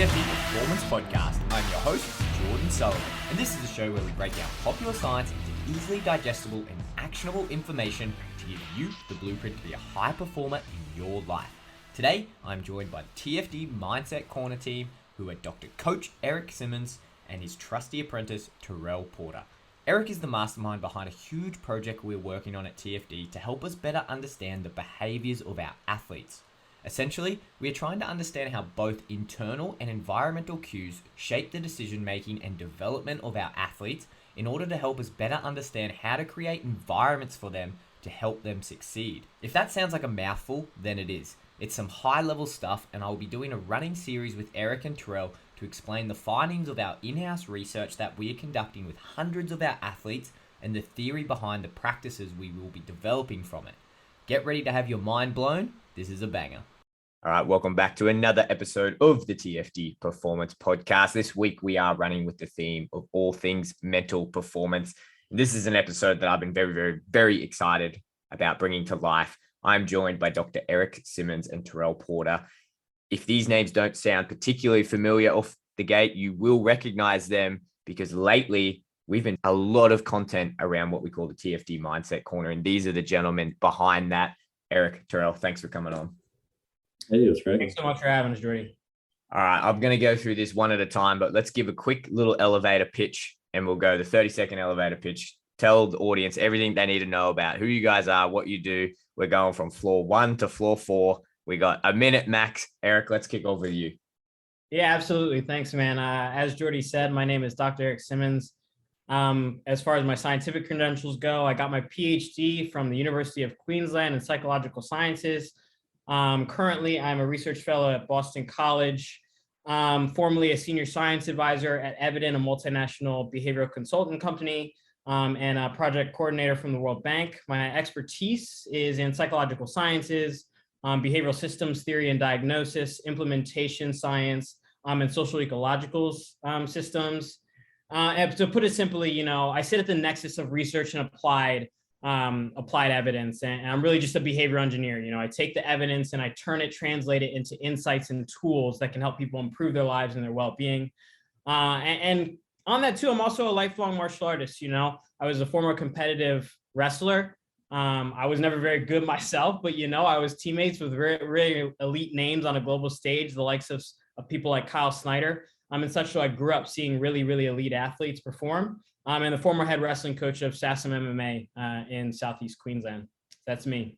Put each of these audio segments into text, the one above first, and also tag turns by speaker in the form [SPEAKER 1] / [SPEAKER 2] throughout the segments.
[SPEAKER 1] TFD Performance Podcast. I'm your host, Jordan Sullivan, and this is a show where we break down popular science into easily digestible and actionable information to give you the blueprint to be a high performer in your life. Today, I'm joined by the TFD Mindset Corner team, who are Dr. Coach Erik Simmons and his trusty apprentice, Terrel Porter. Erik is the mastermind behind a huge project we're working on at TFD to help us better understand the behaviors of our athletes. Essentially, we are trying to understand how both internal and environmental cues shape the decision-making and development of our athletes in order to help us better understand how to create environments for them to help them succeed. If that sounds like a mouthful, then it is. It's some high-level stuff, and I will be doing a running series with Erik and Terrell to explain the findings of our in-house research that we are conducting with hundreds of our athletes and the theory behind the practices we will be developing from it. Get ready to have your mind blown. This is a banger. All right, welcome back to another episode of the TFD Performance Podcast. This week, we are running with the theme of all things mental performance. This is an episode that I've been very excited about bringing to life. I'm joined by Dr. Erik Simmons and Terrel Porter. If these names don't sound particularly familiar off the gate, you will recognize them because lately we've been a lot of content around what we call the TFD Mindset Corner. And these are the gentlemen behind that. Erik, Terrell, thanks for coming on.
[SPEAKER 2] Hey, it was great.
[SPEAKER 3] Thanks so much for having us, Jordy.
[SPEAKER 1] All right, I'm going to go through this one at a time, but let's give a quick little elevator pitch and we'll go the 30-second elevator pitch. Tell the audience everything they need to know about who you guys are, what you do. We're going from floor 1 to floor 4. We got a minute max. Erik, let's kick over to you.
[SPEAKER 3] Yeah, absolutely. Thanks, man. As Jordy said, my name is Dr. Erik Simmons. As far as my scientific credentials go, I got my PhD from the University of Queensland in psychological sciences. Currently, I'm a research fellow at Boston College, formerly a senior science advisor at Evident, a multinational behavioral consultant company, and a project coordinator from the World Bank. My expertise is in psychological sciences, behavioral systems theory and diagnosis, implementation science, and social ecological systems. And to put it simply, I sit at the nexus of research and applied evidence, and I'm really just a behavior engineer. I take the evidence and I translate it into insights and tools that can help people improve their lives and their well-being. And on that too, I'm also a lifelong martial artist. I was a former competitive wrestler. I was never very good myself, but I was teammates with very elite names on a global stage, the likes of people like Kyle Snyder. And such, so I grew up seeing really elite athletes perform. And the former head wrestling coach of SASM MMA in Southeast Queensland. That's me.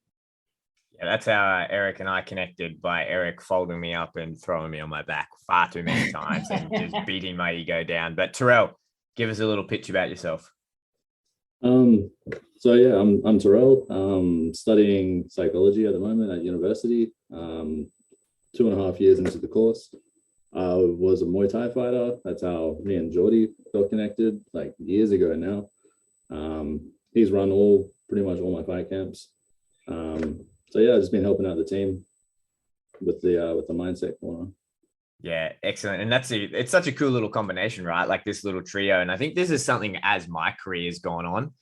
[SPEAKER 1] Yeah, that's how Erik and I connected, by Erik folding me up and throwing me on my back far too many times and just beating my ego down. But Terrell, give us a little pitch about yourself.
[SPEAKER 2] I'm Terrell. Studying psychology at the moment at university. 2.5 years into the course. I was a Muay Thai fighter. That's how me and Jordy got connected, like years ago now. He's run pretty much all my fight camps. I've just been helping out the team with the Mindset Corner.
[SPEAKER 1] Yeah, excellent. And it's such a cool little combination, right? Like this little trio. And I think this is something, as my career has gone on,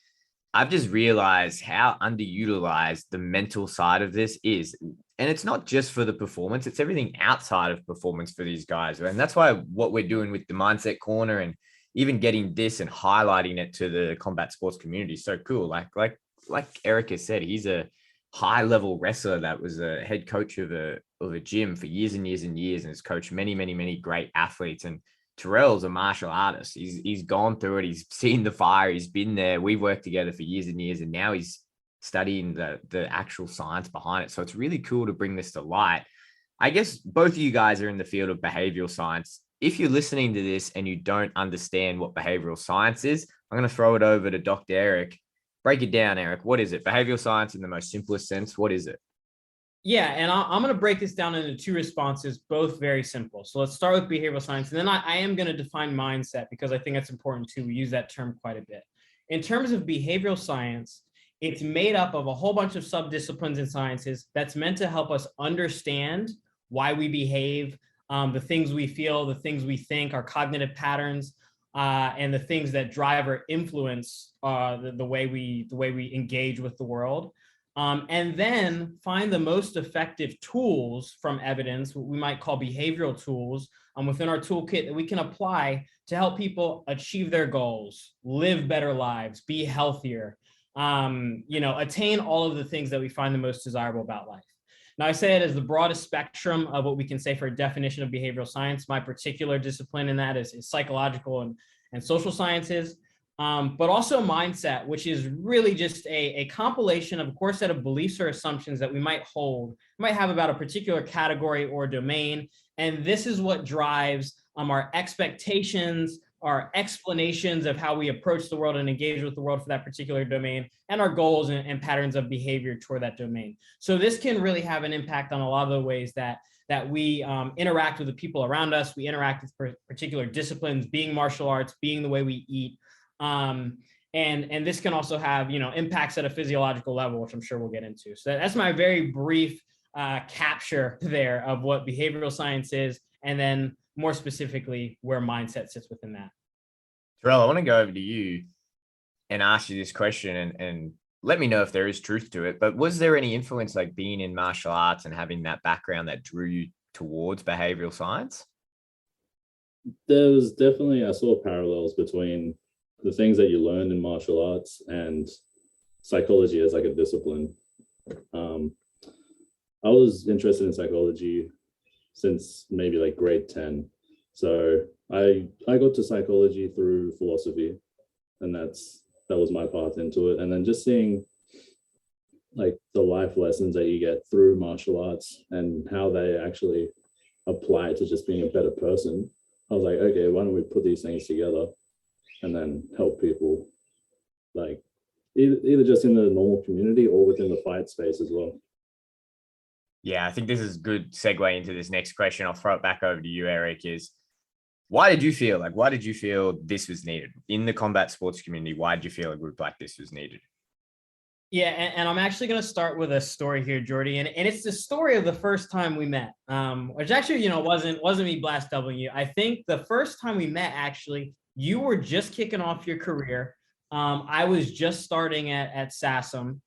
[SPEAKER 1] I've just realized how underutilized the mental side of this is. And it's not just for the performance, it's everything outside of performance for these guys. And that's why what we're doing with the Mindset Corner and even getting this and highlighting it to the combat sports community is so cool. Like Erik has said, he's a high level wrestler that was a head coach of a gym for years and years and years, and has coached many great athletes. And Terrell's a martial artist. He's gone through it. He's seen the fire. He's been there. We've worked together for years and years, and now he's studying the actual science behind it. So it's really cool to bring this to light. I guess both of you guys are in the field of behavioral science. If you're listening to this and you don't understand what behavioral science is, I'm going to throw it over to Dr. Erik. Break it down, Erik. What is it? Behavioral science in the most simplest sense. What is it?
[SPEAKER 3] Yeah, and I'm going to break this down into two responses, both very simple. So let's start with behavioral science, and then I am going to define mindset because I think it's important too. We use that term quite a bit. In terms of behavioral science, it's made up of a whole bunch of subdisciplines in sciences that's meant to help us understand why we behave, the things we feel, the things we think, our cognitive patterns, and the things that drive or influence the way we engage with the world. And then find the most effective tools from evidence, what we might call behavioral tools, within our toolkit that we can apply to help people achieve their goals, live better lives, be healthier, attain all of the things that we find the most desirable about life. Now, I say it as the broadest spectrum of what we can say for a definition of behavioral science. My particular discipline in that is psychological and social sciences. But also mindset, which is really just a compilation of a core set of beliefs or assumptions that we might have about a particular category or domain. And this is what drives our expectations, our explanations of how we approach the world and engage with the world for that particular domain, and our goals and patterns of behavior toward that domain. So this can really have an impact on a lot of the ways that we interact with the people around us. We interact with particular disciplines, being martial arts, being the way we eat. And this can also have, impacts at a physiological level, which I'm sure we'll get into. So that's my very brief capture there of what behavioral science is, and then more specifically where mindset sits within that.
[SPEAKER 1] Terrell, I want to go over to you and ask you this question and let me know if there is truth to it. But was there any influence, like being in martial arts and having that background, that drew you towards behavioral science?
[SPEAKER 2] There was definitely, I saw parallels between the things that you learn in martial arts and psychology as like a discipline. I was interested in psychology since maybe like grade 10. So I got to psychology through philosophy, and that was my path into it. And then just seeing like the life lessons that you get through martial arts and how they actually apply to just being a better person, I was like, okay, why don't we put these things together and then help people, like either just in the normal community or within the fight space as well.
[SPEAKER 1] Yeah, I think this is a good segue into this next question. I'll throw it back over to you, Erik. Is why did you feel this was needed in the combat sports community? Why did you feel a group like this was needed?
[SPEAKER 3] Yeah, and I'm actually going to start with a story here, Jordy, and it's the story of the first time we met, which actually, wasn't me blast doubling you. I think the first time we met, actually, you were just kicking off your career. I was just starting at SASM.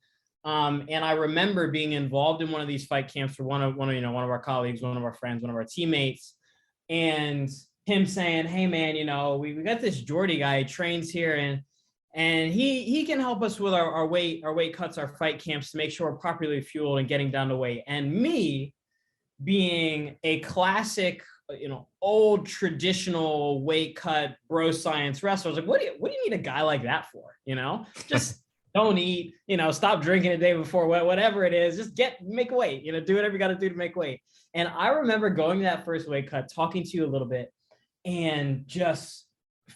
[SPEAKER 3] And I remember being involved in one of these fight camps for one of our colleagues, one of our friends, one of our teammates, and him saying, "Hey man, we got this Jordy guy, he trains here, and he can help us with our weight cuts, our fight camps to make sure we're properly fueled and getting down to weight." And me, being a classic, old traditional weight cut bro science wrestler, I was like, what do you need a guy like that for? Just don't eat, stop drinking the day before, whatever it is, just make weight, do whatever you got to do to make weight. And I remember going to that first weight cut, talking to you a little bit, and just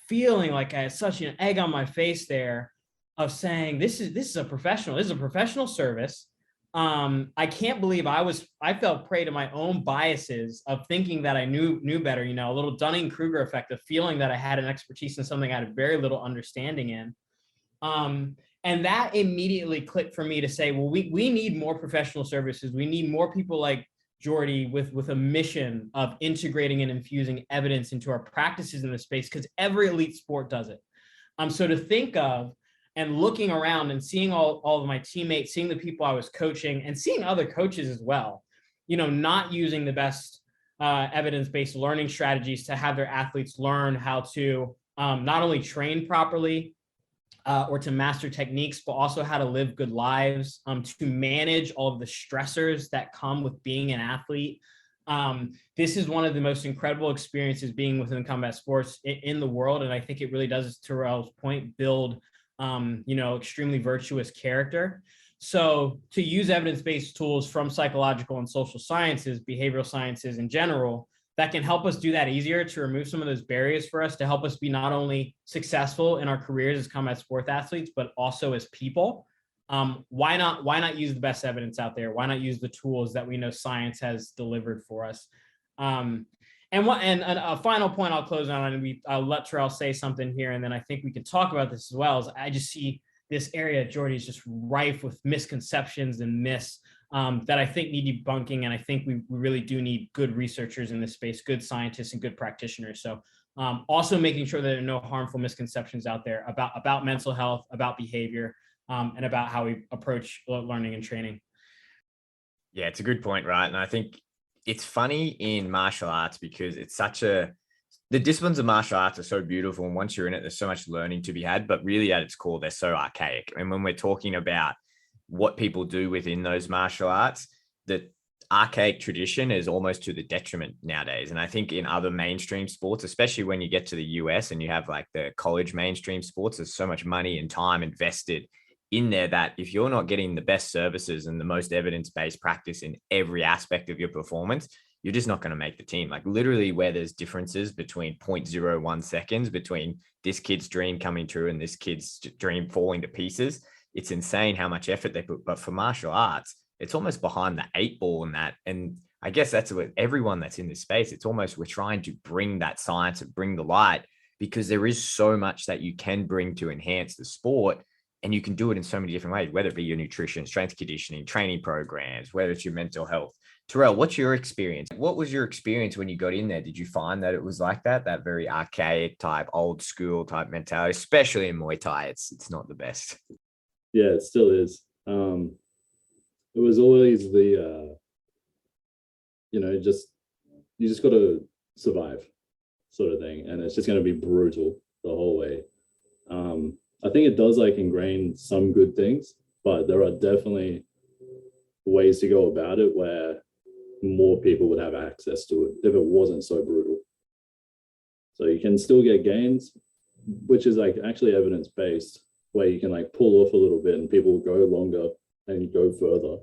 [SPEAKER 3] feeling like I had such an egg on my face there of saying, this is a professional service. I can't believe I fell prey to my own biases of thinking that I knew better, a little Dunning-Kruger effect of feeling that I had an expertise in something I had very little understanding in. And that immediately clicked for me to say, well, we need more professional services. We need more people like Jordy with a mission of integrating and infusing evidence into our practices in this space, because every elite sport does it. So to think of and looking around and seeing all of my teammates, seeing the people I was coaching, and seeing other coaches as well, not using the best evidence-based learning strategies to have their athletes learn how to not only train properly, or to master techniques, but also how to live good lives, to manage all of the stressors that come with being an athlete. This is one of the most incredible experiences being within combat sports in the world. And I think it really does, as Terrell's point, build, extremely virtuous character. So to use evidence-based tools from psychological and social sciences, behavioral sciences in general, that can help us do that easier, to remove some of those barriers for us, to help us be not only successful in our careers as combat sports athletes, but also as people. Why not use the best evidence out there? Why not use the tools that we know science has delivered for us? And a final point I'll close on, and I'll let Terrell say something here, and then I think we can talk about this as well, is I just see this area, Jordy, is just rife with misconceptions and myths that I think need debunking. And I think we really do need good researchers in this space, good scientists and good practitioners. So also making sure that there are no harmful misconceptions out there about mental health, about behavior, and about how we approach learning and training.
[SPEAKER 1] Yeah, it's a good point, right? And I think it's funny in martial arts because the disciplines of martial arts are so beautiful. And once you're in it, there's so much learning to be had, but really at its core, they're so archaic. And when we're talking about what people do within those martial arts, the archaic tradition is almost to the detriment nowadays. And I think in other mainstream sports, especially when you get to the US and you have like the college mainstream sports, there's so much money and time invested in there that if you're not getting the best services and the most evidence-based practice in every aspect of your performance, you're just not going to make the team. Like literally where there's differences between 0.01 seconds between this kid's dream coming true and this kid's dream falling to pieces. It's insane how much effort they put. But for martial arts, it's almost behind the 8 ball in that. And I guess that's with everyone that's in this space. It's almost we're trying to bring that science and bring the light because there is so much that you can bring to enhance the sport. And you can do it in so many different ways, whether it be your nutrition, strength conditioning, training programs, whether it's your mental health. Terrell, what's your experience? What was your experience when you got in there? Did you find that it was like that very archaic type, old school type mentality, especially in Muay Thai? It's not the best.
[SPEAKER 2] Yeah, it still is. It was always the, you just got to survive sort of thing. And it's just going to be brutal the whole way. I think it does like ingrain some good things, but there are definitely ways to go about it where more people would have access to it if it wasn't so brutal. So you can still get gains, which is like actually evidence-based, where you can like pull off a little bit and people will go longer and go further.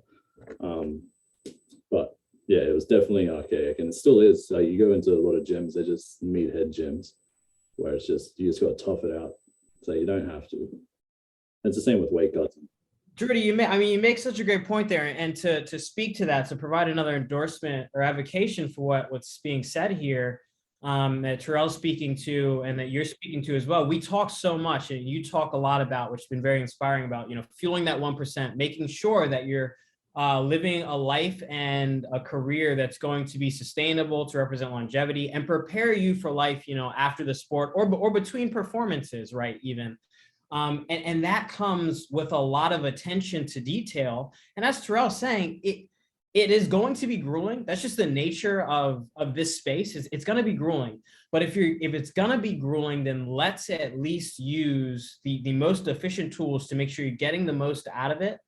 [SPEAKER 2] But yeah, it was definitely archaic and it still is. Like you go into a lot of gyms, they're just meathead gyms where it's just, you just got to tough it out. So you don't have to. It's the same with weight cuts.
[SPEAKER 3] Jordy, you make such a great point there, and to speak to that, to provide another endorsement or avocation for what's being said here, that Terrell's speaking to, and that you're speaking to as well. We talk so much, and you talk a lot about, which has been very inspiring, about fueling that 1%, making sure that you're living a life and a career that's going to be sustainable, to represent longevity and prepare you for life, after the sport or between performances, right? Even. And that comes with a lot of attention to detail. And as Terrell's saying, it is going to be grueling. That's just the nature of this space. It's going to be grueling. But if it's going to be grueling, then let's at least use the most efficient tools to make sure you're getting the most out of it.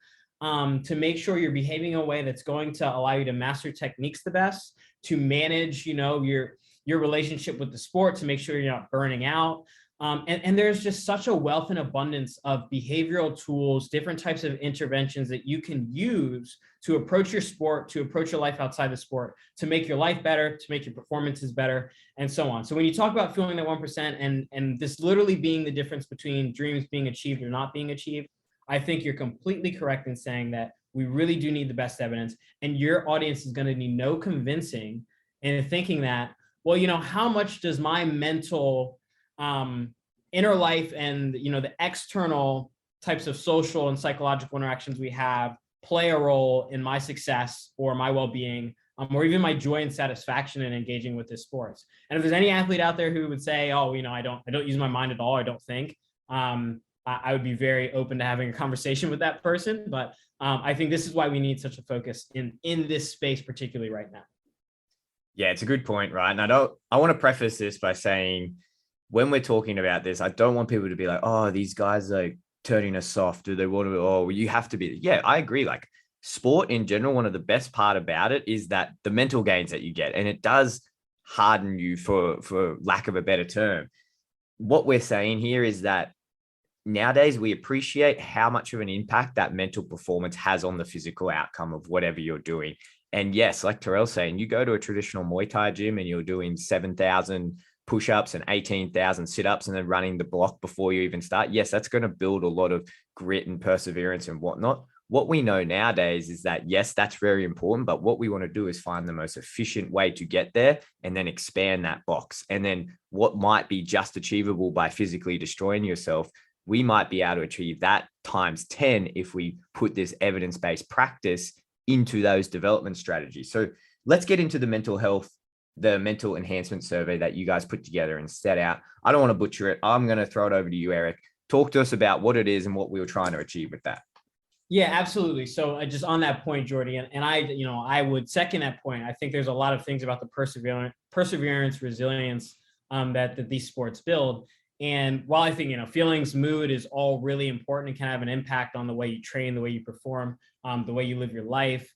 [SPEAKER 3] To make sure you're behaving in a way that's going to allow you to master techniques the best, to manage, your relationship with the sport, to make sure you're not burning out. And there's just such a wealth and abundance of behavioral tools, different types of interventions that you can use to approach your sport, to approach your life outside the sport, to make your life better, to make your performances better, and so on. So when you talk about fueling that 1% and this literally being the difference between dreams being achieved or not being achieved, I think you're completely correct in saying that we really do need the best evidence, and your audience is going to need no convincing in thinking that, well, how much does my mental inner life and the external types of social and psychological interactions we have play a role in my success or my well-being, or even my joy and satisfaction in engaging with this sports. And if there's any athlete out there who would say, oh, I don't use my mind at all, I don't think, I would be very open to having a conversation with that person. But I think this is why we need such a focus in this space, particularly right now.
[SPEAKER 1] Yeah, it's a good point, right? And I want to preface this by saying, when we're talking about this, I don't want people to be like, oh, these guys are turning us soft. Do they want to, oh, you have to be. Yeah, I agree. Like sport in general, one of the best part about it is that the mental gains that you get, and it does harden you for lack of a better term. What we're saying here is that nowadays we appreciate how much of an impact that mental performance has on the physical outcome of whatever you're doing. And yes, like Terrell's saying, you go to a traditional Muay Thai gym and you're doing 7,000 push-ups and 18,000 sit-ups and then running the block before you even start. Yes, that's going to build a lot of grit and perseverance and whatnot. What we know nowadays is that, yes, that's very important, but what we want to do is find the most efficient way to get there and then expand that box. And then what might be just achievable by physically destroying yourself, we might be able to achieve that times 10 if we put this evidence-based practice into those development strategies. So let's get into the mental health, the mental enhancement survey that you guys put together and set out. I don't want to butcher it. I'm going to throw it over to you, Erik. talk to us about what it is and what we were trying to achieve with that.
[SPEAKER 3] Yeah, absolutely. So just on that point, Jordy, and I would second that point. I think there's a lot of things about the perseverance, resilience that these sports build. And while I think, feelings, mood is all really important and can have an impact on the way you train, the way you perform, the way you live your life.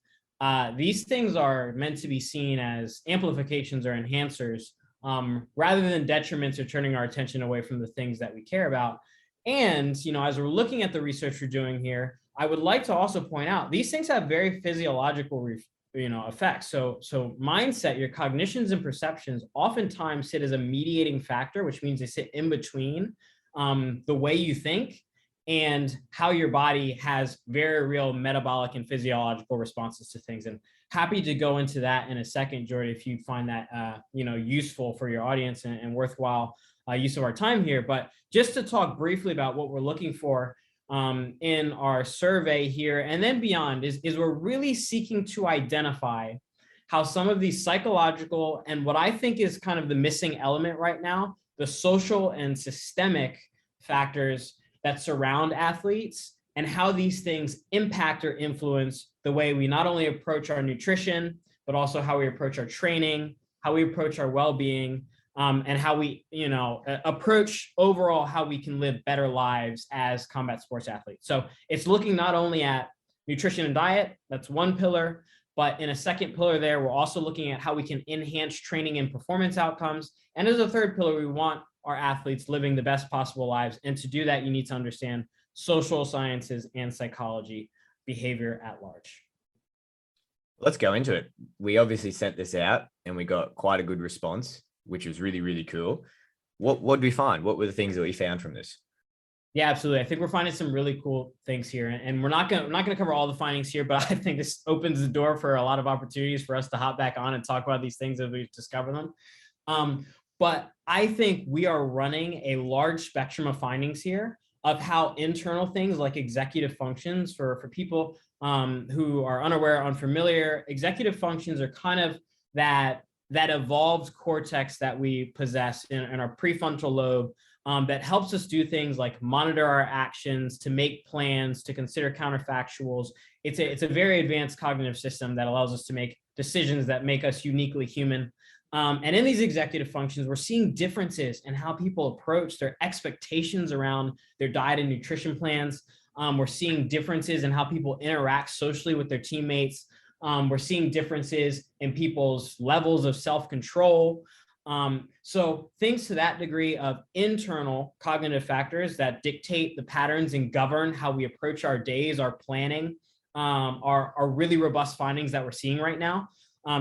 [SPEAKER 3] These things are meant to be seen as amplifications or enhancers rather than detriments or turning our attention away from the things that we care about. And, as we're looking at the research we're doing here, I would like to also point out these things have very physiological effects. So mindset, your cognitions and perceptions oftentimes sit as a mediating factor, which means they sit in between the way you think and how your body has very real metabolic and physiological responses to things. And happy to go into that in a second, Jordy, if you find that useful for your audience and worthwhile use of our time here. But just to talk briefly about what we're looking for in our survey here and then beyond is we're really seeking to identify how some of these psychological and what I think is kind of the missing element right now, the social and systemic factors that surround athletes and how these things impact or influence the way we not only approach our nutrition, but also how we approach our training, how we approach our well-being, and how we, approach overall how we can live better lives as combat sports athletes. So it's looking not only at nutrition and diet, that's one pillar, but in a second pillar there, we're also looking at how we can enhance training and performance outcomes. And as a third pillar, we want our athletes living the best possible lives. And to do that, you need to understand social sciences and psychology, behavior at large.
[SPEAKER 1] Let's go into it. We obviously sent this out and we got quite a good response, which was really, really cool. What did we find? What were the things that we found from this?
[SPEAKER 3] Yeah, absolutely. I think we're finding some really cool things here, and we're not going to cover all the findings here, but I think this opens the door for a lot of opportunities for us to hop back on and talk about these things as we discover them. But I think we are running a large spectrum of findings here of how internal things like executive functions for people who are unaware, unfamiliar, executive functions are kind of that evolved cortex that we possess in our prefrontal lobe that helps us do things like monitor our actions, to make plans, to consider counterfactuals. It's a very advanced cognitive system that allows us to make decisions that make us uniquely human. And in these executive functions, we're seeing differences in how people approach their expectations around their diet and nutrition plans. We're seeing differences in how people interact socially with their teammates. We're seeing differences in people's levels of self-control. So things to that degree of internal cognitive factors that dictate the patterns and govern how we approach our days, our planning, are really robust findings that we're seeing right now.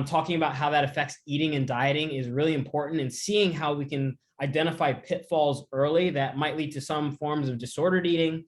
[SPEAKER 3] Talking about how that affects eating and dieting is really important, and seeing how we can identify pitfalls early that might lead to some forms of disordered eating,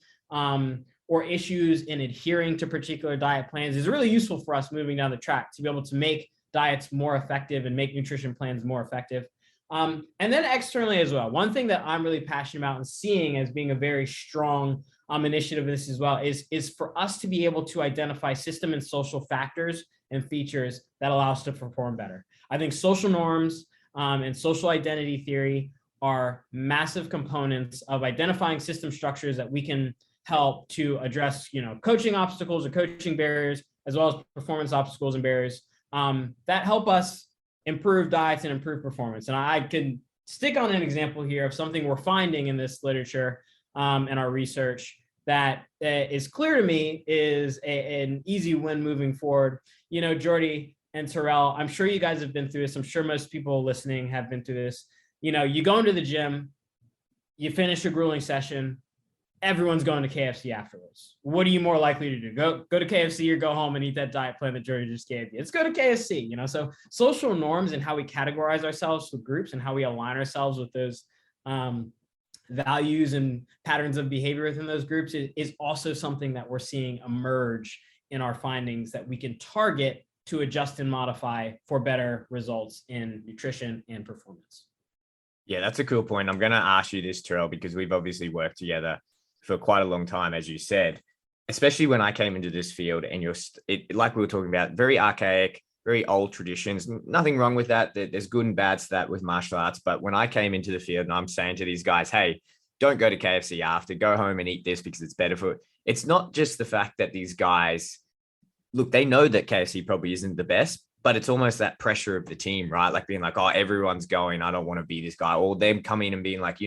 [SPEAKER 3] or issues in adhering to particular diet plans is really useful for us moving down the track to be able to make diets more effective and make nutrition plans more effective. And then externally as well, one thing that I'm really passionate about and seeing as being a very strong initiative of this as well is for us to be able to identify system and social factors and features that allow us to perform better. I think social norms and social identity theory are massive components of identifying system structures that we can help to address, coaching obstacles or coaching barriers, as well as performance obstacles and barriers that help us improve diets and improve performance. And I could stick on an example here of something we're finding in this literature and our research that is clear to me is an easy win moving forward. Jordy and Terrell, I'm sure you guys have been through this. I'm sure most people listening have been through this. You go into the gym, you finish a grueling session, everyone's going to KFC afterwards. What are you more likely to do? Go to KFC or go home and eat that diet plan that Jordy just gave you? Let's go to KFC, So social norms and how we categorize ourselves with groups and how we align ourselves with those values and patterns of behavior within those groups is also something that we're seeing emerge in our findings that we can target to adjust and modify for better results in nutrition and performance.
[SPEAKER 1] Yeah, that's a cool point. I'm going to ask you this, Terrell, because we've obviously worked together for quite a long time, as you said, especially when I came into this field and like we were talking about, very archaic, very old traditions. Nothing wrong with that. There's good and bad to that with martial arts. But when I came into the field and I'm saying to these guys, hey, don't go to KFC after, go home and eat this because it's better for it. It's not just the fact that these guys, look, they know that KFC probably isn't the best, but it's almost that pressure of the team, right? Like being like, oh, everyone's going, I don't want to be this guy. Or them coming and being like,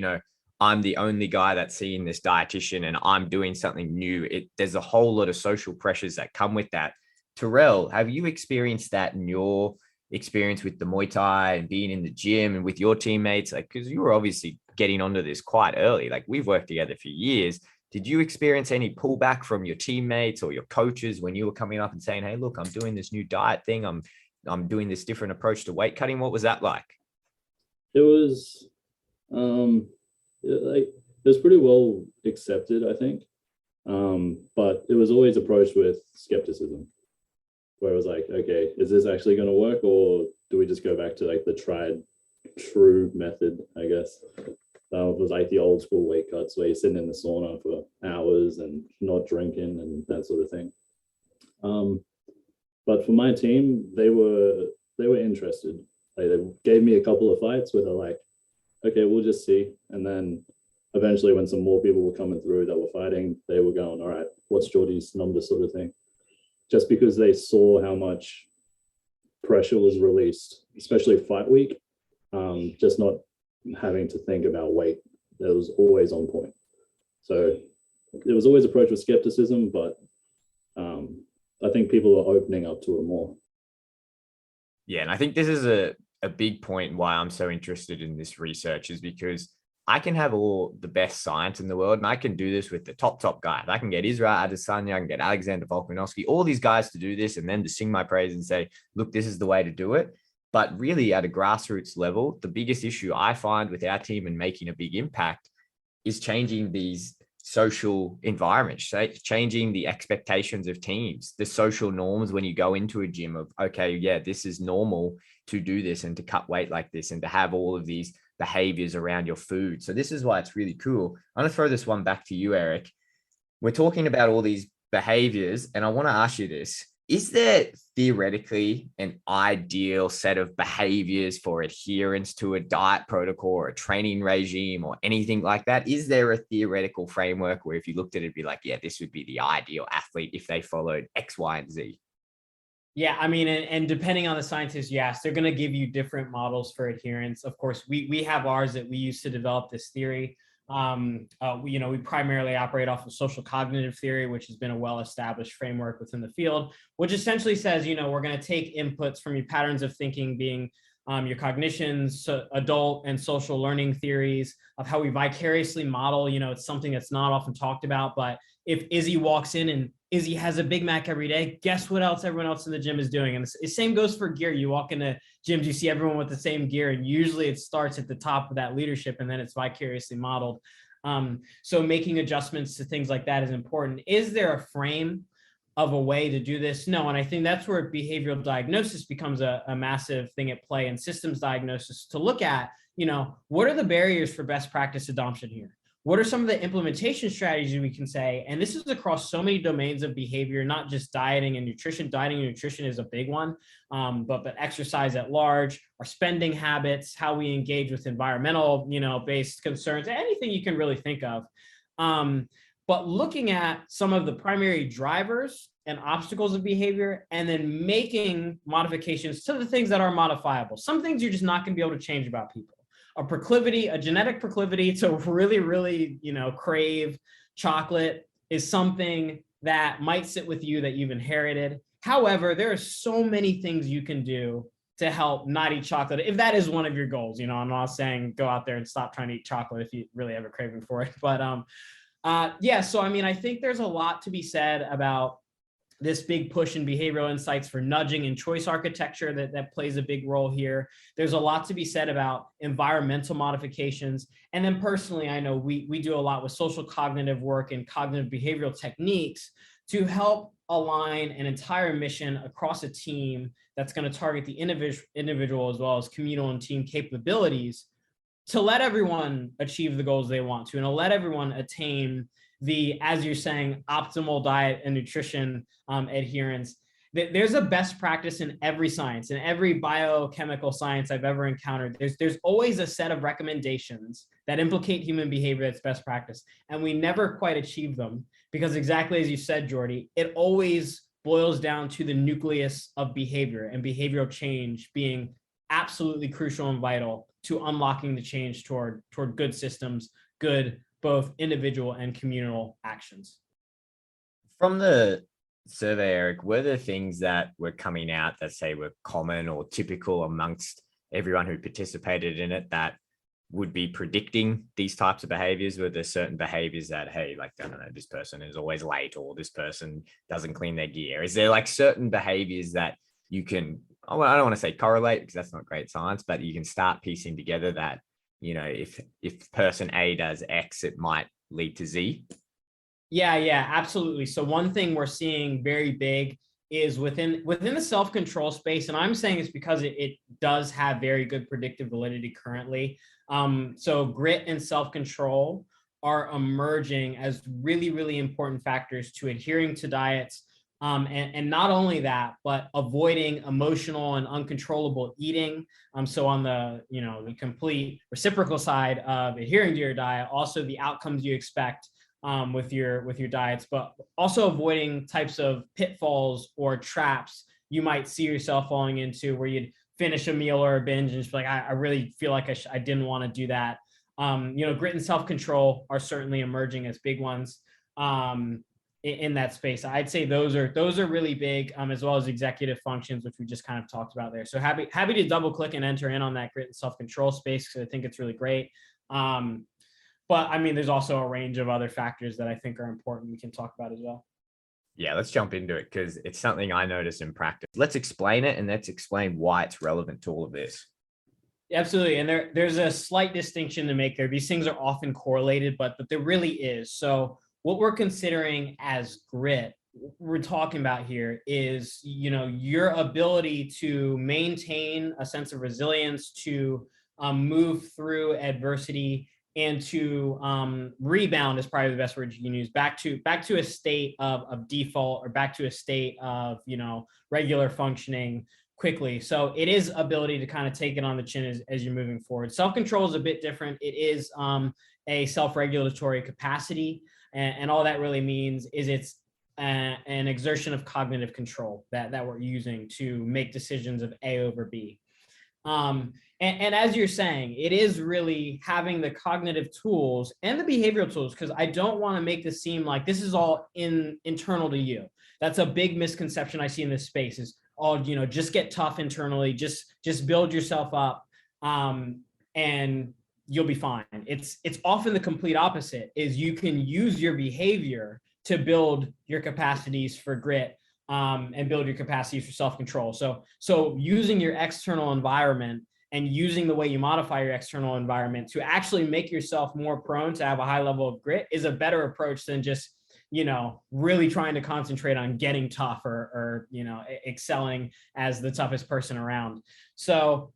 [SPEAKER 1] I'm the only guy that's seeing this dietitian and I'm doing something new. There's a whole lot of social pressures that come with that. Terrell, have you experienced that in your experience with the Muay Thai and being in the gym and with your teammates? Like, because you were obviously getting onto this quite early. Like, we've worked together for years. Did you experience any pullback from your teammates or your coaches when you were coming up and saying, hey, look, I'm doing this new diet thing. I'm doing this different approach to weight cutting. What was that like?
[SPEAKER 2] It was, it was pretty well accepted, I think. But it was always approached with skepticism, where it was like, okay, is this actually going to work, or do we just go back to like the tried true method, I guess? It was like the old school weight cuts where you're sitting in the sauna for hours and not drinking and that sort of thing. But for my team, they were interested. Like, they gave me a couple of fights where they're like, okay, we'll just see. And then eventually when some more people were coming through that were fighting, they were going, all right, what's Geordie's number, sort of thing. Just because they saw how much pressure was released, especially fight week, just not having to think about weight. That was always on point. So it was always approached with skepticism, but I think people are opening up to it more.
[SPEAKER 1] Yeah, and I think this is a big point why I'm so interested in this research, is because I can have all the best science in the world, and I can do this with the top guys. I can get Israel Adesanya, I can get Alexander Volkanovski, all these guys to do this, and then to sing my praise and say, look, this is the way to do it. But really, at a grassroots level, the biggest issue I find with our team and making a big impact is changing these social environments, changing the expectations of teams, the social norms when you go into a gym of, okay, yeah, this is normal to do this and to cut weight like this and to have all of these behaviors around your food. So this is why it's really cool. I'm going to throw this one back to you, Erik. We're talking about all these behaviors, and I want to ask you this. Is there theoretically an ideal set of behaviors for adherence to a diet protocol or a training regime or anything like that? Is there a theoretical framework where if you looked at it, it'd be like, yeah, this would be the ideal athlete if they followed X, Y, and Z?
[SPEAKER 3] Yeah, I mean, and depending on the scientists you ask, they're going to give you different models for adherence. Of course, we have ours that we use to develop this theory. We primarily operate off of social cognitive theory, which has been a well-established framework within the field, which essentially says, we're going to take inputs from your patterns of thinking, being your cognitions, so adult and social learning theories of how we vicariously model. It's something that's not often talked about, but if Izzy walks in and Izzy has a Big Mac every day, guess what else everyone else in the gym is doing? And the same goes for gear. You walk into gyms, you see everyone with the same gear, and usually it starts at the top of that leadership and then it's vicariously modeled. So making adjustments to things like that is important. Is there a frame of a way to do this? No. And I think that's where behavioral diagnosis becomes a massive thing at play, and systems diagnosis to look at, what are the barriers for best practice adoption here? What are some of the implementation strategies we can say? And this is across so many domains of behavior, not just dieting and nutrition. Dieting and nutrition is a big one, but exercise at large, our spending habits, how we engage with environmental, based concerns, anything you can really think of. But looking at some of the primary drivers and obstacles of behavior, and then making modifications to the things that are modifiable. Some things you're just not going to be able to change about people. A genetic proclivity to really, really, crave chocolate is something that might sit with you that you've inherited. However, there are so many things you can do to help not eat chocolate, if that is one of your goals. I'm not saying go out there and stop trying to eat chocolate if you really have a craving for it. But so I think there's a lot to be said about this big push in behavioral insights for nudging and choice architecture that plays a big role here. There's a lot to be said about environmental modifications. And then personally, I know we do a lot with social cognitive work and cognitive behavioral techniques to help align an entire mission across a team that's going to target the individual as well as communal and team capabilities to let everyone achieve the goals they want to, and to let everyone attain the, as you're saying, optimal diet and nutrition adherence. There's a best practice in every science, in every biochemical science I've ever encountered. There's always a set of recommendations that implicate human behavior that's best practice. And we never quite achieve them because exactly as you said, Jordy, it always boils down to the nucleus of behavior and behavioral change being absolutely crucial and vital to unlocking the change toward good systems, good both individual and communal actions.
[SPEAKER 1] From the survey, Eric, were there things that were coming out that say were common or typical amongst everyone who participated in it that would be predicting these types of behaviors? Were there certain behaviors that, hey, like, I don't know, this person is always late or this person doesn't clean their gear? Is there like certain behaviors that you can, I don't want to say correlate because that's not great science, but you can start piecing together that, you know, if person A does X, it might lead to Z?
[SPEAKER 3] Yeah, absolutely. So one thing we're seeing very big is within the self-control space, and I'm saying it's because it does have very good predictive validity currently. So grit and self-control are emerging as really, really important factors to adhering to diets. And not only that, but avoiding emotional and uncontrollable eating. So on the complete reciprocal side of adhering to your diet, also the outcomes you expect with your diets, but also avoiding types of pitfalls or traps you might see yourself falling into where you'd finish a meal or a binge and just be like, I really feel like I didn't want to do that. Grit and self-control are certainly emerging as big ones in that space. I'd say those are really big, as well as executive functions, which we just kind of talked about there. So happy to double click and enter in on that grit and self-control space because I think it's really great. But I mean, there's also a range of other factors that I think are important we can talk about as well.
[SPEAKER 1] Yeah, let's jump into it because it's something I notice in practice. Let's explain it and let's explain why it's relevant to all of this.
[SPEAKER 3] Absolutely. And there's a slight distinction to make there. These things are often correlated, but there really is. So what we're considering as grit, we're talking about here is, your ability to maintain a sense of resilience, to move through adversity, and to rebound is probably the best word you can use, back to a state of default or back to a state of, regular functioning quickly. So it is ability to kind of take it on the chin as you're moving forward. Self-control is a bit different. It is a self-regulatory capacity. And all that really means is it's an exertion of cognitive control that we're using to make decisions of A over B. And as you're saying, it is really having the cognitive tools and the behavioral tools, because I don't want to make this seem like this is all internal to you. That's a big misconception I see in this space is, just get tough internally, just build yourself up, and you'll be fine. It's often the complete opposite, is you can use your behavior to build your capacities for grit, and build your capacities for self-control. So using your external environment and using the way you modify your external environment to actually make yourself more prone to have a high level of grit is a better approach than just, really trying to concentrate on getting tough or excelling as the toughest person around. So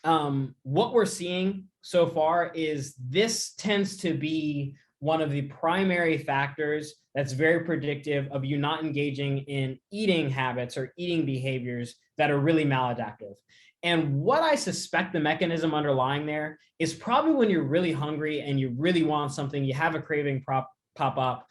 [SPEAKER 3] what we're seeing so far is this tends to be one of the primary factors that's very predictive of you not engaging in eating habits or eating behaviors that are really maladaptive. And what I suspect the mechanism underlying there is probably when you're really hungry and you really want something, you have a craving pop up.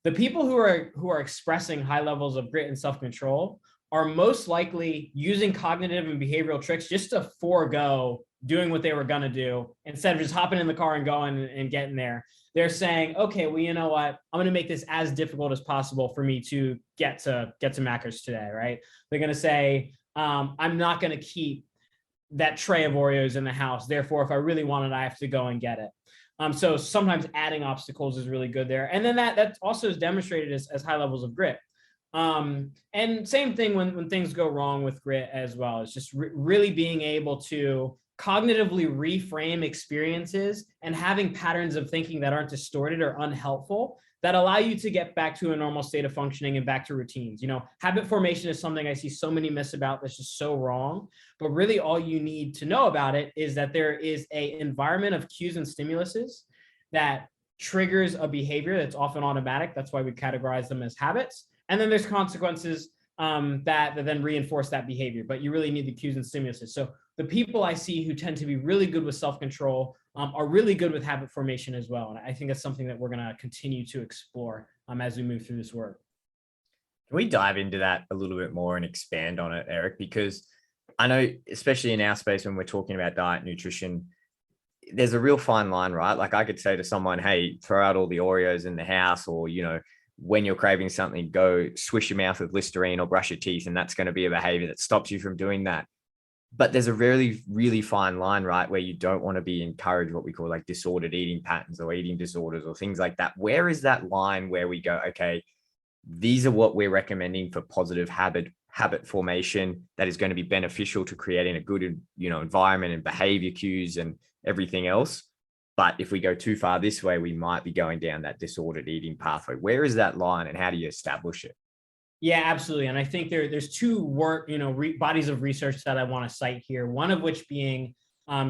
[SPEAKER 3] The people who are expressing high levels of grit and self-control are most likely using cognitive and behavioral tricks just to forego doing what they were going to do instead of just hopping in the car and going and getting there. They're saying, okay, well, you know what? I'm going to make this as difficult as possible for me to get to Macca's today, right? They're going to say, I'm not going to keep that tray of Oreos in the house. Therefore, if I really want it, I have to go and get it. So sometimes adding obstacles is really good there. And then that also is demonstrated as high levels of grit. And same thing when things go wrong with grit as well. It's just really being able to cognitively reframe experiences and having patterns of thinking that aren't distorted or unhelpful that allow you to get back to a normal state of functioning and back to routines. Habit formation is something I see so many myths about that's just so wrong, but really all you need to know about it is that there is an environment of cues and stimuluses that triggers a behavior that's often automatic. That's why we categorize them as habits. And then there's consequences that then reinforce that behavior, but you really need the cues and stimuluses. So the people I see who tend to be really good with self-control are really good with habit formation as well. And I think that's something that we're going to continue to explore as we move through this work.
[SPEAKER 1] Can we dive into that a little bit more and expand on it, Erik? Because I know, especially in our space, when we're talking about diet, nutrition, there's a real fine line, right? Like I could say to someone, hey, throw out all the Oreos in the house, or, when you're craving something, go swish your mouth with Listerine or brush your teeth. And that's going to be a behavior that stops you from doing that. But there's a really, really fine line, right? Where you don't want to be encouraged what we call like disordered eating patterns or eating disorders or things like that. Where is that line where we go, okay, these are what we're recommending for positive habit formation that is going to be beneficial to creating a good, environment and behavior cues and everything else. But if we go too far this way, we might be going down that disordered eating pathway. Where is that line and how do you establish it?
[SPEAKER 3] Yeah, absolutely. And I think there's two bodies of research that I want to cite here. One of which being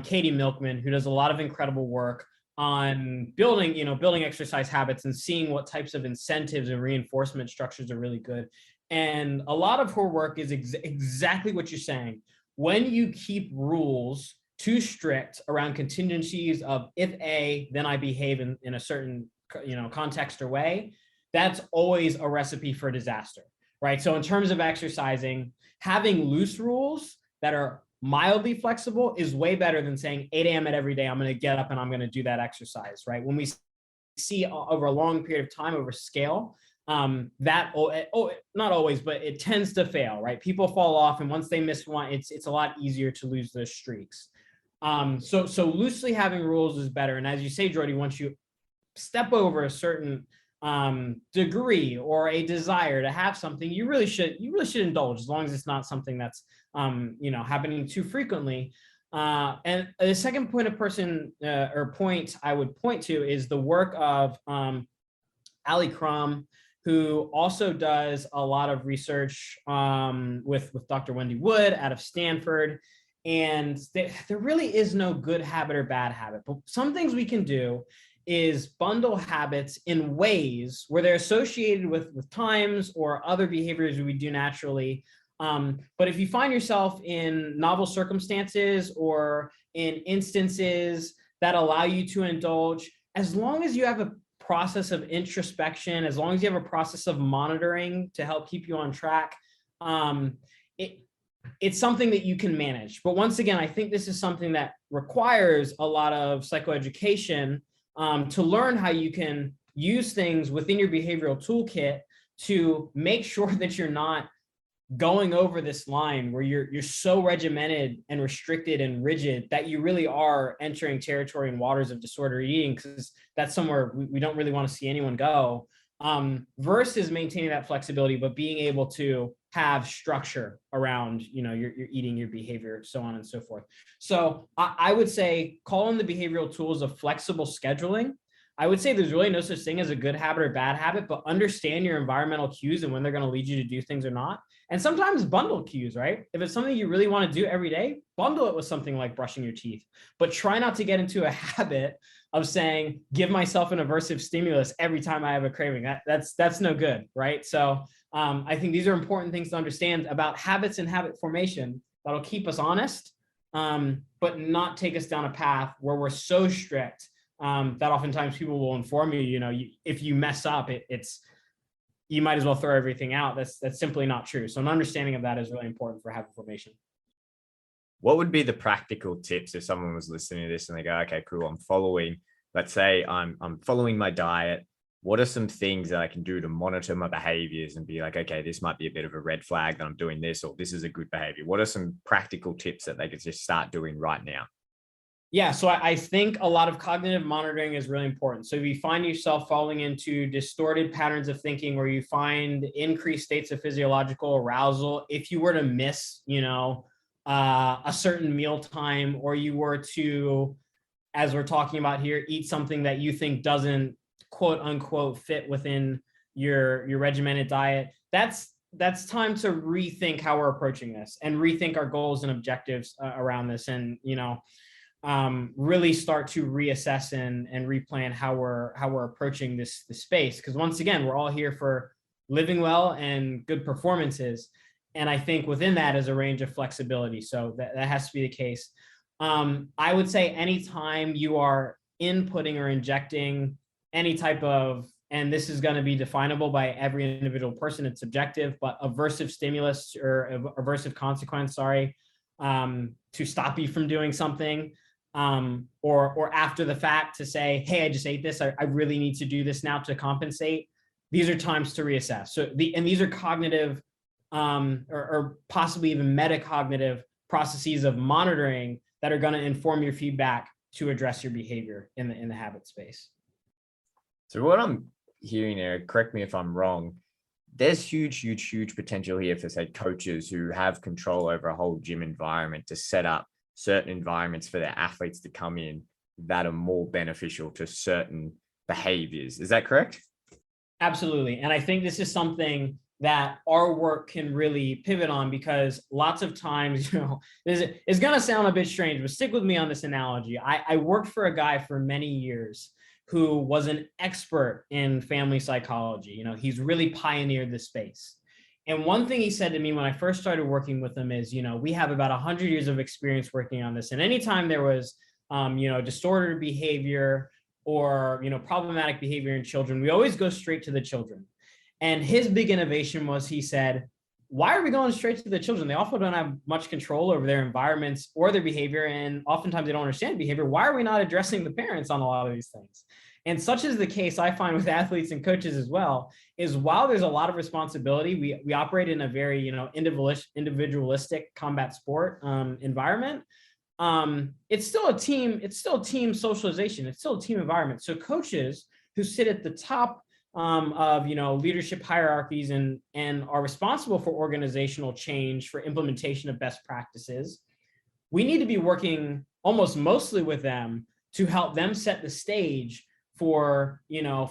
[SPEAKER 3] Katie Milkman, who does a lot of incredible work on building exercise habits and seeing what types of incentives and reinforcement structures are really good. And a lot of her work is exactly what you're saying. When you keep rules too strict around contingencies of if A, then I behave in a certain context or way, that's always a recipe for disaster, right? So in terms of exercising, having loose rules that are mildly flexible is way better than saying 8 a.m. at every day, I'm going to get up and I'm going to do that exercise, right? When we see over a long period of time, over scale, not always, but it tends to fail, right? People fall off, and once they miss one, it's a lot easier to lose those streaks. So loosely having rules is better. And as you say, Jordy, once you step over a certain degree or a desire to have something, you really should indulge, as long as it's not something that's happening too frequently. And the second point I would point to is the work of Ali Crum, who also does a lot of research with Dr. Wendy Wood out of Stanford. And there really is no good habit or bad habit, but some things we can do is bundle habits in ways where they're associated with times or other behaviors we do naturally. But if you find yourself in novel circumstances or in instances that allow you to indulge, as long as you have a process of introspection, as long as you have a process of monitoring to help keep you on track, it's something that you can manage. But once again, I think this is something that requires a lot of psychoeducation to learn how you can use things within your behavioral toolkit to make sure that you're not going over this line where you're so regimented and restricted and rigid that you really are entering territory and waters of disordered eating, because that's somewhere we don't really want to see anyone go, versus maintaining that flexibility, but being able to have structure around, your eating, your behavior, so on and so forth. So I would say call in the behavioral tools of flexible scheduling. I would say there's really no such thing as a good habit or bad habit, but understand your environmental cues and when they're going to lead you to do things or not. And sometimes bundle cues, right? If it's something you really want to do every day, bundle it with something like brushing your teeth, but try not to get into a habit of saying, give myself an aversive stimulus every time I have a craving. That's no good, right? So I think these are important things to understand about habits and habit formation that'll keep us honest, but not take us down a path where we're so strict that oftentimes people will inform you, if you mess up, you might as well throw everything out. That's simply not true. So an understanding of that is really important for habit formation.
[SPEAKER 1] What would be the practical tips if someone was listening to this and they go, okay, cool, let's say I'm following my diet. What are some things that I can do to monitor my behaviors and be like, okay, this might be a bit of a red flag that I'm doing this, or this is a good behavior? What are some practical tips that they could just start doing right now?
[SPEAKER 3] Yeah, so I think a lot of cognitive monitoring is really important. So if you find yourself falling into distorted patterns of thinking where you find increased states of physiological arousal, if you were to miss, a certain meal time, or you were to, as we're talking about here, eat something that you think doesn't quote unquote fit within your regimented diet, that's time to rethink how we're approaching this and rethink our goals and objectives around this, and really start to reassess and replan how we're approaching this space. Because once again, we're all here for living well and good performances. And I think within that is a range of flexibility. So that has to be the case. I would say anytime you are inputting or injecting any type of, and this is going to be definable by every individual person, it's subjective, but aversive stimulus or aversive consequence, to stop you from doing something, or after the fact to say, hey, I just ate this, I really need to do this now to compensate. These are times to reassess. So these are cognitive, or possibly even metacognitive processes of monitoring that are going to inform your feedback to address your behavior in the habit space.
[SPEAKER 1] So what I'm hearing there, correct me if I'm wrong, there's huge potential here for, say, coaches who have control over a whole gym environment to set up certain environments for their athletes to come in that are more beneficial to certain behaviors. Is that correct?
[SPEAKER 3] Absolutely. And I think this is something that our work can really pivot on, because lots of times, it's going to sound a bit strange, but stick with me on this analogy. I worked for a guy for many years who was an expert in family psychology. He's really pioneered this space. And one thing he said to me when I first started working with him is, we have about 100 years of experience working on this. And anytime there was, disordered behavior or, problematic behavior in children, we always go straight to the children. And his big innovation was, he said, why are we going straight to the children? They often don't have much control over their environments or their behavior. And oftentimes they don't understand behavior. Why are we not addressing the parents on a lot of these things? And such is the case, I find, with athletes and coaches as well, is while there's a lot of responsibility, we operate in a very, individualistic combat sport environment. It's still a team socialization. It's still a team environment. So coaches who sit at the top of leadership hierarchies and are responsible for organizational change, for implementation of best practices, we need to be working almost mostly with them to help them set the stage for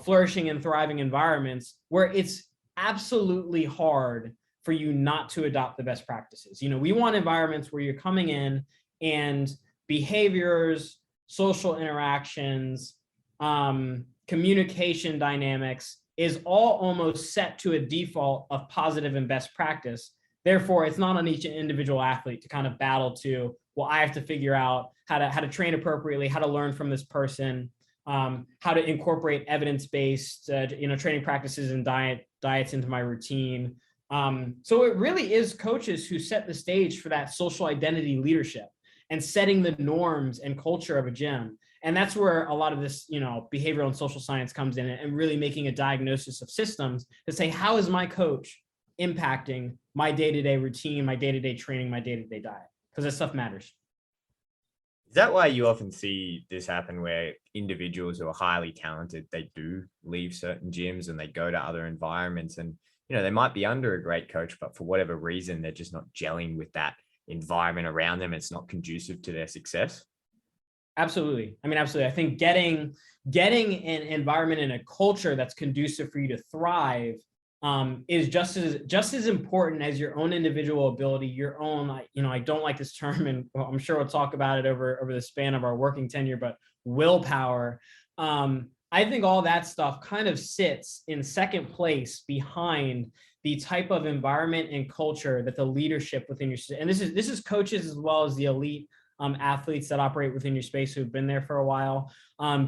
[SPEAKER 3] flourishing and thriving environments where it's absolutely hard for you not to adopt the best practices. We want environments where you're coming in and behaviors, social interactions, communication dynamics is all almost set to a default of positive and best practice. Therefore, it's not on each individual athlete to kind of battle to, well, I have to figure out how to train appropriately, how to learn from this person, how to incorporate evidence-based, training practices and diets into my routine. So it really is coaches who set the stage for that social identity leadership and setting the norms and culture of a gym. And that's where a lot of this, behavioral and social science comes in, and really making a diagnosis of systems to say, how is my coach impacting my day-to-day routine, my day-to-day training, my day-to-day diet? Because that stuff matters.
[SPEAKER 1] Is that why you often see this happen, where individuals who are highly talented, they do leave certain gyms and they go to other environments, and, they might be under a great coach, but for whatever reason, they're just not gelling with that environment around them. It's not conducive to their success?
[SPEAKER 3] Absolutely. Absolutely. I think getting an environment and a culture that's conducive for you to thrive is just as important as your own individual ability, your own, I don't like this term, and I'm sure we'll talk about it over the span of our working tenure, but willpower. I think all that stuff kind of sits in second place behind the type of environment and culture that the leadership within your, and this is coaches as well as the elite athletes that operate within your space who've been there for a while,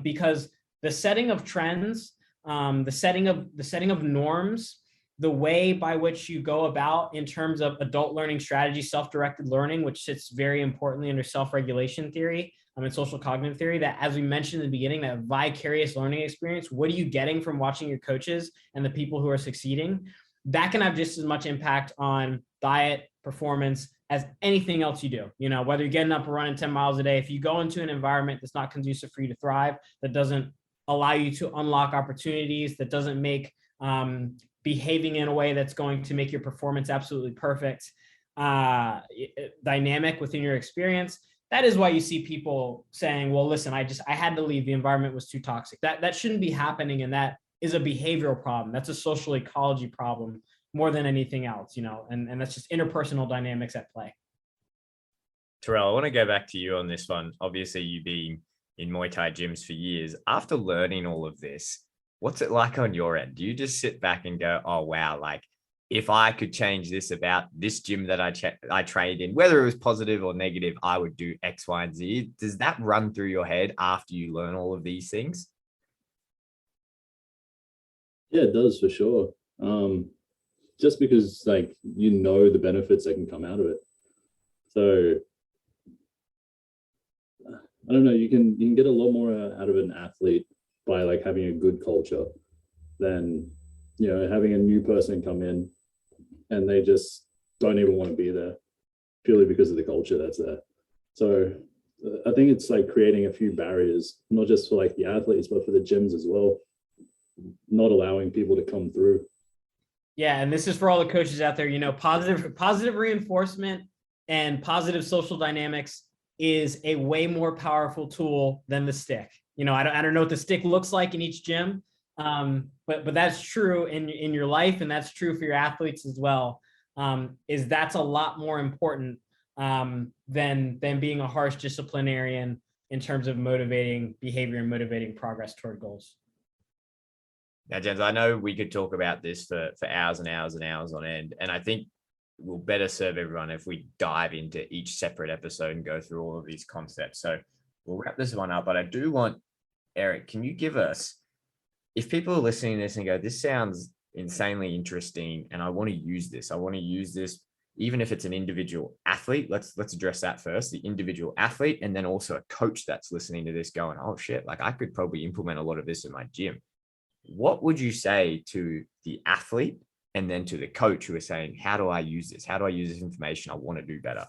[SPEAKER 3] because the setting of trends, the setting of norms, the way by which you go about in terms of adult learning strategy, self-directed learning, which sits very importantly under self-regulation theory and social cognitive theory, that, as we mentioned in the beginning, that vicarious learning experience, what are you getting from watching your coaches and the people who are succeeding? That can have just as much impact on diet, performance, as anything else you do. Whether you're getting up and running 10 miles a day, if you go into an environment that's not conducive for you to thrive, that doesn't allow you to unlock opportunities, that doesn't make behaving in a way that's going to make your performance absolutely perfect, dynamic within your experience, that is why you see people saying, well, listen, I had to leave. The environment was too toxic. That shouldn't be happening. And that is a behavioral problem. That's a social ecology problem more than anything else, and that's just interpersonal dynamics at play.
[SPEAKER 1] Terrell, I want to go back to you on this one. Obviously, you've been in Muay Thai gyms for years. After learning all of this, what's it like on your end? Do you just sit back and go, oh, wow, like if I could change this about this gym that I trained in, whether it was positive or negative, I would do X, Y, and Z. Does that run through your head after you learn all of these things?
[SPEAKER 2] Yeah, it does for sure. Just because like the benefits that can come out of it. So I don't know, you can get a lot more out of an athlete by like having a good culture than having a new person come in and they just don't even want to be there purely because of the culture that's there. So I think it's like creating a few barriers, not just for like the athletes, but for the gyms as well, not allowing people to come through.
[SPEAKER 3] Yeah, and this is for all the coaches out there. Positive reinforcement and positive social dynamics is a way more powerful tool than the stick. I don't know what the stick looks like in each gym, but that's true in your life, and that's true for your athletes as well. That's a lot more important than being a harsh disciplinarian in terms of motivating behavior and motivating progress toward goals.
[SPEAKER 1] Now, James, I know we could talk about this for hours and hours and hours on end, and I think we'll better serve everyone if we dive into each separate episode and go through all of these concepts. So we'll wrap this one up, but I do want, Erik, can you give us, if people are listening to this and go, this sounds insanely interesting and I want to use this, even if it's an individual athlete, let's address that first, the individual athlete, and then also a coach that's listening to this going, oh shit, like I could probably implement a lot of this in my gym. What would you say to the athlete and then to the coach who is saying, how do I use this? How do I use this information? I want to do better.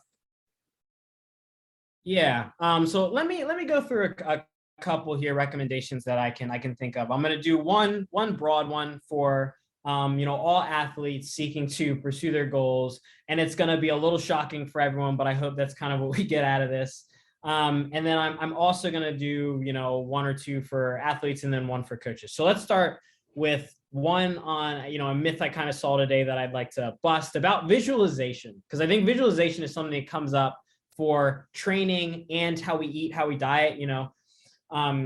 [SPEAKER 3] Yeah. So let me go through a couple here recommendations that I can think of. I'm going to do one broad one for all athletes seeking to pursue their goals, and it's going to be a little shocking for everyone, but I hope that's kind of what we get out of this. And then I'm also going to do one or two for athletes and then one for coaches. So let's start with one on a myth I kind of saw today that I'd like to bust about visualization, because I think visualization is something that comes up for training and how we eat, how we diet.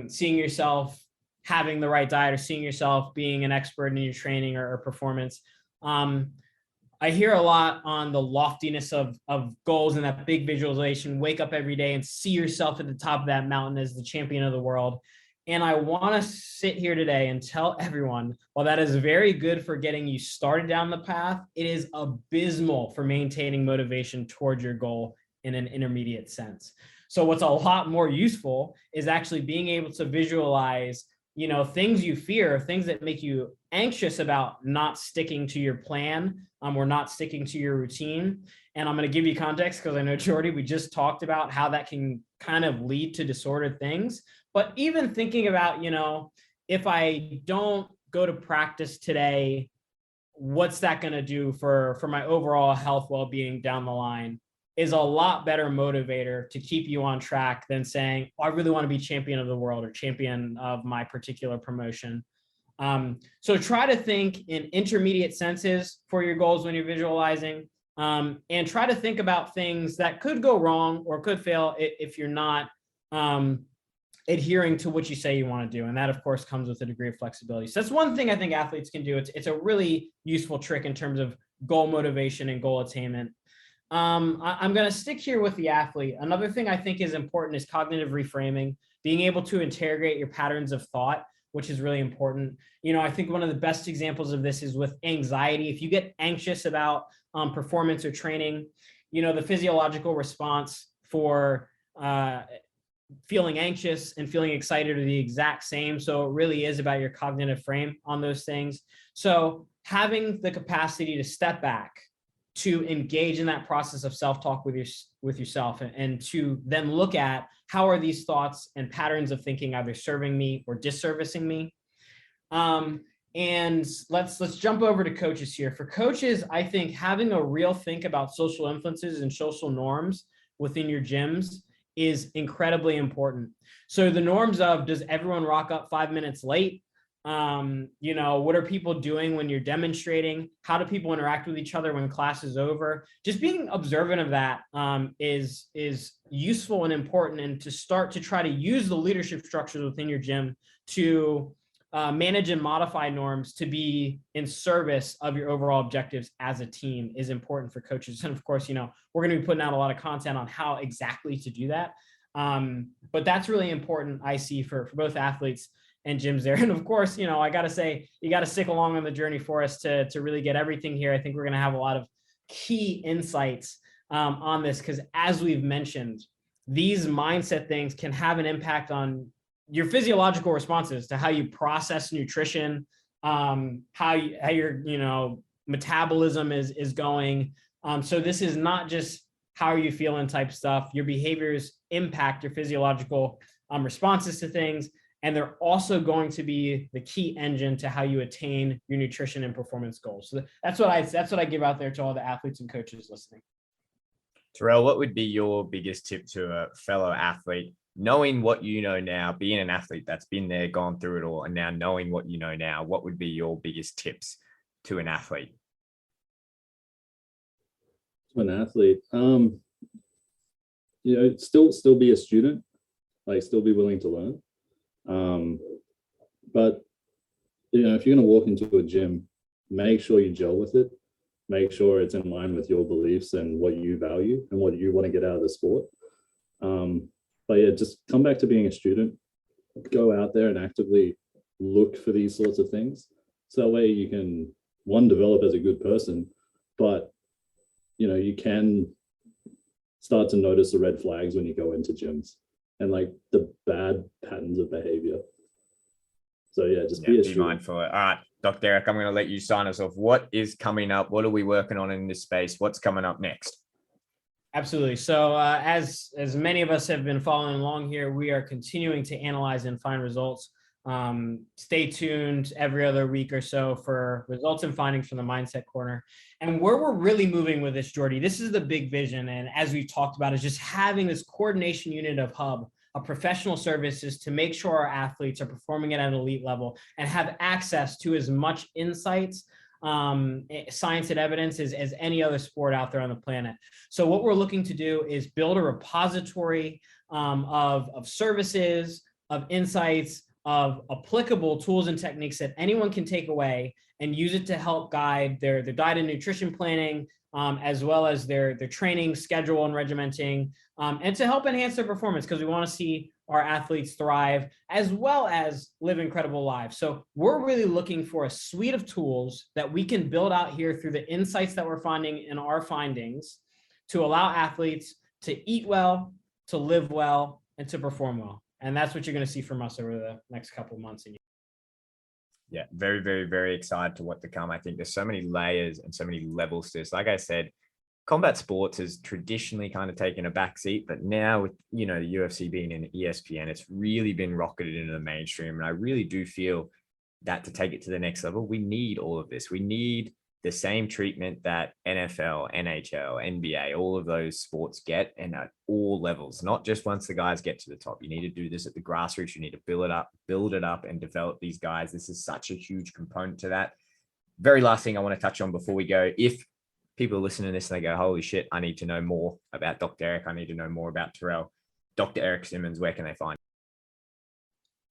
[SPEAKER 3] Seeing yourself having the right diet or seeing yourself being an expert in your training or performance. I hear a lot on the loftiness of goals and that big visualization, wake up every day and see yourself at the top of that mountain as the champion of the world. And I want to sit here today and tell everyone, while that is very good for getting you started down the path, it is abysmal for maintaining motivation towards your goal in an intermediate sense. So what's a lot more useful is actually being able to visualize things you fear, things that make you anxious about not sticking to your plan or not sticking to your routine. And I'm going to give you context because I know, Jordy, we just talked about how that can kind of lead to disordered things. But even thinking about, if I don't go to practice today, what's that going to do for my overall health, well-being down the line, is a lot better motivator to keep you on track than saying, oh, I really want to be champion of the world or champion of my particular promotion. So try to think in intermediate senses for your goals when you're visualizing, and try to think about things that could go wrong or could fail if you're not adhering to what you say you want to do. And that, of course, comes with a degree of flexibility. So that's one thing I think athletes can do. It's a really useful trick in terms of goal motivation and goal attainment. I'm going to stick here with the athlete. Another thing I think is important is cognitive reframing, being able to interrogate your patterns of thought, which is really important. I think one of the best examples of this is with anxiety. If you get anxious about performance or training, the physiological response for feeling anxious and feeling excited are the exact same. So it really is about your cognitive frame on those things. So having the capacity to step back, to engage in that process of self-talk with yourself, and to then look at how are these thoughts and patterns of thinking either serving me or disservicing me. And let's jump over to coaches here. For coaches, I think having a real think about social influences and social norms within your gyms is incredibly important. So the norms of, does everyone rock up 5 minutes late? What are people doing when you're demonstrating? How do people interact with each other when class is over? Just being observant of that is useful and important, and to start to try to use the leadership structures within your gym to manage and modify norms to be in service of your overall objectives as a team is important for coaches. And of course, we're going to be putting out a lot of content on how exactly to do that. But that's really important, I see, for both athletes and gyms there. And of course, I got to say, you got to stick along on the journey for us to really get everything here. I think we're going to have a lot of key insights on this, because as we've mentioned, these mindset things can have an impact on your physiological responses to how you process nutrition, how your metabolism is going. So this is not just how are you feeling type stuff. Your behaviors impact your physiological responses to things, and they're also going to be the key engine to how you attain your nutrition and performance goals. So that's what I give out there to all the athletes and coaches listening.
[SPEAKER 4] Terrell, what would be your biggest tip to a fellow athlete, knowing what you know now, being an athlete that's been there, gone through it all, and now knowing what you know now? What would be your biggest tips to an athlete?
[SPEAKER 2] To an athlete, still be a student, still be willing to learn. But if you're going to walk into a gym, make sure you gel with it. Make sure it's in line with your beliefs and what you value and what you want to get out of the sport. But yeah, just come back to being a student. Go out there and actively look for these sorts of things. So that way you can, one, develop as a good person, but you can start to notice the red flags when you go into gyms and the bad patterns of behavior. So yeah, just be
[SPEAKER 4] mindful. All right, Dr. Erik, I'm going to let you sign us off. What is coming up? What are we working on in this space? What's coming up next?
[SPEAKER 3] Absolutely. So as many of us have been following along here, we are continuing to analyze and find results. Stay tuned every other week or so for results and findings from the Mindset Corner. And where we're really moving with this, Jordy, this is the big vision. And as we've talked about, is just having this coordination unit of hub of professional services to make sure our athletes are performing at an elite level and have access to as much insights, science and evidence as any other sport out there on the planet. So what we're looking to do is build a repository of services, of insights, of applicable tools and techniques that anyone can take away and use it to help guide their diet and nutrition planning, as well as their training schedule and regimenting, and to help enhance their performance, because we want to see our athletes thrive as well as live incredible lives. So we're really looking for a suite of tools that we can build out here through the insights that we're finding in our findings to allow athletes to eat well, to live well, and to perform well. And that's what you're going to see from us over the next couple of months.
[SPEAKER 4] Yeah, very, very, very excited to what to come. I think there's so many layers and so many levels to this. Like I said, combat sports has traditionally kind of taken a backseat, but now with, the UFC being in ESPN, it's really been rocketed into the mainstream. And I really do feel that to take it to the next level, we need all of this. We need the same treatment that NFL, NHL, NBA, all of those sports get, and at all levels, not just once the guys get to the top. You need to do this at the grassroots. You need to build it up and develop these guys. This is such a huge component to that. Very last thing I want to touch on before we go, if people are listening to this and they go, holy shit, I need to know more about Dr. Erik. I need to know more about Terrell. Dr. Erik Simmons, where can they find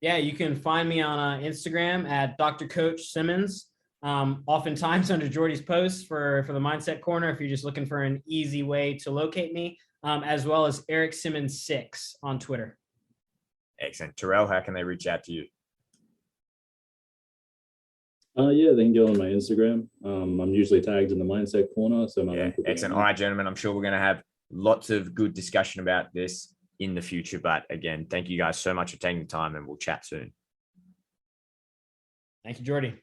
[SPEAKER 4] you?
[SPEAKER 3] Yeah, you can find me on Instagram at Dr. Coach Simmons. Oftentimes under Jordy's posts for the Mindset Corner, if you're just looking for an easy way to locate me, as well as Erik Simmons 6 on Twitter.
[SPEAKER 4] Excellent. Terrell, how can they reach out to you?
[SPEAKER 2] Yeah, they can go on my Instagram. I'm usually tagged in the Mindset Corner. So
[SPEAKER 4] excellent. All right, gentlemen, I'm sure we're going to have lots of good discussion about this in the future. But again, thank you guys so much for taking the time, and we'll chat soon.
[SPEAKER 3] Thank you, Jordy.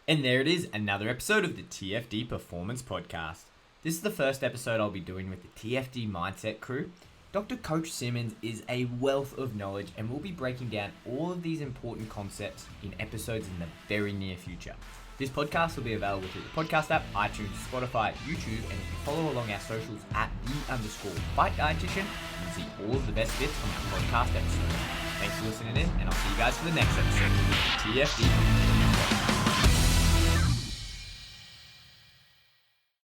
[SPEAKER 1] And there it is, another episode of the TFD Performance Podcast. This is the first episode I'll be doing with the TFD Mindset crew. Dr. Coach Simmons is a wealth of knowledge, and we'll be breaking down all of these important concepts in episodes in the very near future. This podcast will be available through the podcast app, iTunes, Spotify, YouTube, and if you follow along our socials at @the_fight dietitian, you can see all of the best bits from our podcast episodes. Thanks for listening in, and I'll see you guys for the next episode. TFD.